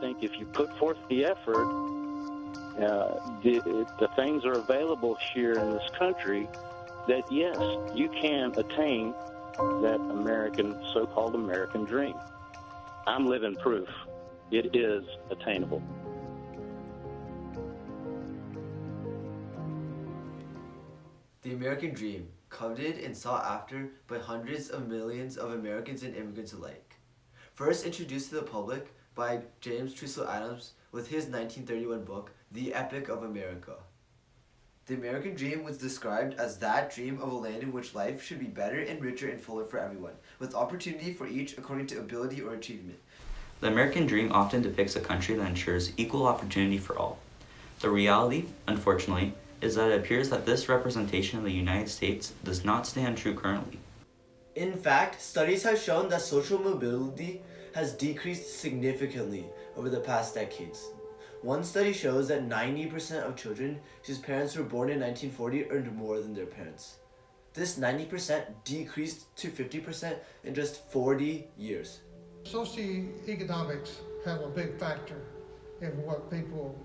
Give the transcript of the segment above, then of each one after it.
think if you put forth the effort, the things are available here in this country that, yes, you can attain that so-called American dream. I'm living proof. It is attainable. The American dream, coveted and sought after by hundreds of millions of Americans and immigrants alike. First introduced to the public by James Truslow Adams with his 1931 book, The Epic of America. The American dream was described as that dream of a land in which life should be better and richer and fuller for everyone, with opportunity for each according to ability or achievement. The American dream often depicts a country that ensures equal opportunity for all. The reality, unfortunately, is that it appears that this representation of the United States does not stand true currently. In fact, studies have shown that social mobility has decreased significantly over the past decades. One study shows that 90% of children whose parents were born in 1940 earned more than their parents. This 90% decreased to 50% in just 40 years. Socioeconomics have a big factor in what people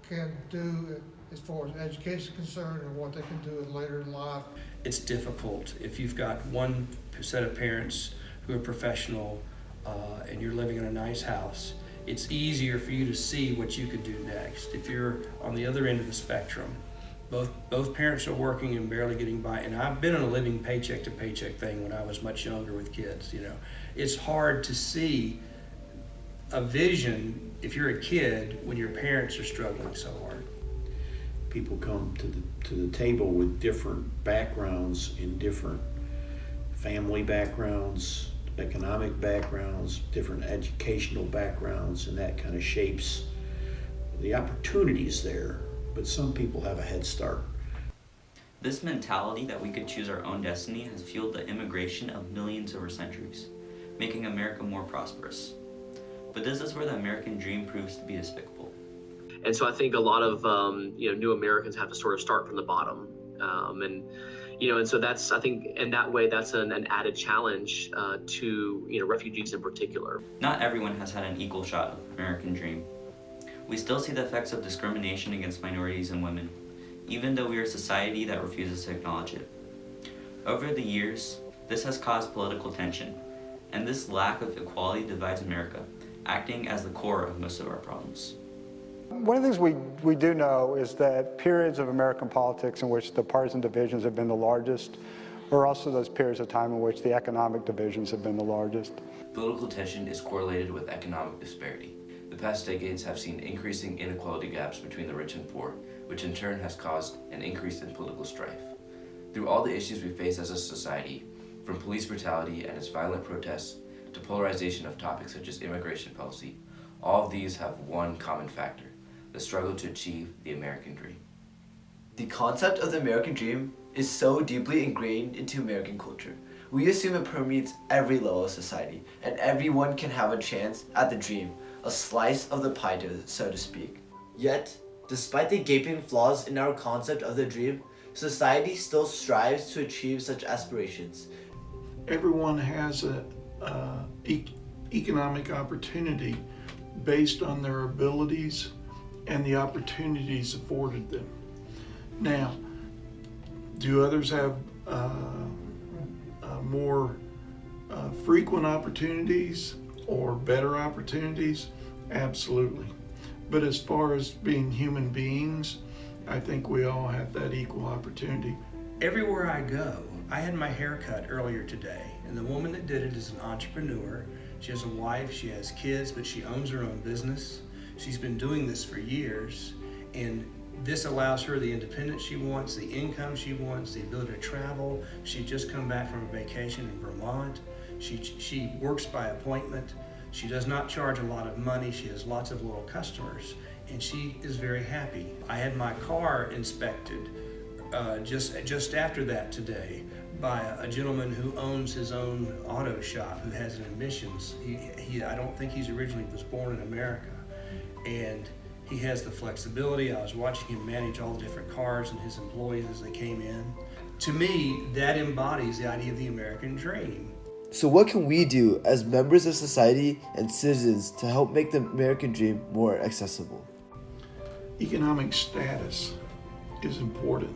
can do as far as education is concerned and what they can do later in life. It's difficult if you've got one set of parents who are professional and you're living in a nice house. It's easier for you to see what you could do next. If you're on the other end of the spectrum, both parents are working and barely getting by, and I've been in a living paycheck to paycheck thing when I was much younger with kids, you know. It's hard to see a vision if you're a kid when your parents are struggling so hard. People come to the table with different backgrounds, in different family backgrounds, economic backgrounds, different educational backgrounds, and that kind of shapes the opportunities there. But some people have a head start. This mentality that we could choose our own destiny has fueled the immigration of millions over centuries, making America more prosperous. But this is where the American dream proves to be despicable. And so I think a lot of new Americans have to sort of start from the bottom, and so that's, I think, in that way, that's an added challenge to refugees in particular. Not everyone has had an equal shot of the American dream. We still see the effects of discrimination against minorities and women, even though we are a society that refuses to acknowledge it. Over the years, this has caused political tension, and this lack of equality divides America, acting as the core of most of our problems. One of the things we do know is that periods of American politics in which the partisan divisions have been the largest are also those periods of time in which the economic divisions have been the largest. Political tension is correlated with economic disparity. The past decades have seen increasing inequality gaps between the rich and poor, which in turn has caused an increase in political strife. Through all the issues we face as a society, from police brutality and its violent protests to polarization of topics such as immigration policy, all of these have one common factor: the struggle to achieve the American dream. The concept of the American dream is so deeply ingrained into American culture. We assume it permeates every level of society, and everyone can have a chance at the dream, a slice of the pie, so to speak. Yet, despite the gaping flaws in our concept of the dream, society still strives to achieve such aspirations. Everyone has an economic opportunity based on their abilities and the opportunities afforded them. Now, do others have more frequent opportunities or better opportunities? Absolutely. But as far as being human beings, I think we all have that equal opportunity. Everywhere I go, I had my hair cut earlier today, and the woman that did it is an entrepreneur. She has a wife, she has kids, but she owns her own business. She's been doing this for years, and this allows her the independence she wants, the income she wants, the ability to travel. She'd just come back from a vacation in Vermont. She works by appointment. She does not charge a lot of money. She has lots of loyal customers, and she is very happy. I had my car inspected just after that today by a gentleman who owns his own auto shop, who has an emissions. I don't think he's originally was born in America, and he has the flexibility. I was watching him manage all the different cars and his employees as they came in. To me, that embodies the idea of the American dream. So what can we do as members of society and citizens to help make the American dream more accessible? Economic status is important.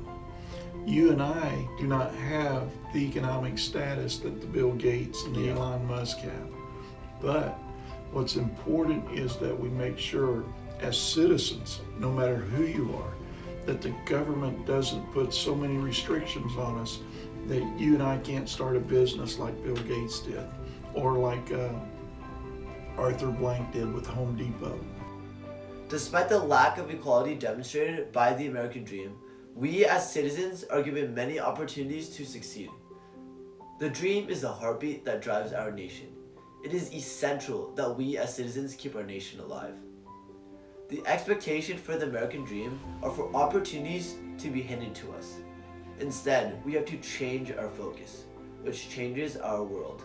You and I do not have the economic status that the Bill Gates and the Elon Musk have. But what's important is that we make sure as citizens, no matter who you are, that the government doesn't put so many restrictions on us that you and I can't start a business like Bill Gates did, or like Arthur Blank did with Home Depot. Despite the lack of equality demonstrated by the American dream, we as citizens are given many opportunities to succeed. The dream is the heartbeat that drives our nation. It is essential that we as citizens keep our nation alive. The expectation for the American dream are for opportunities to be handed to us. Instead, we have to change our focus, which changes our world.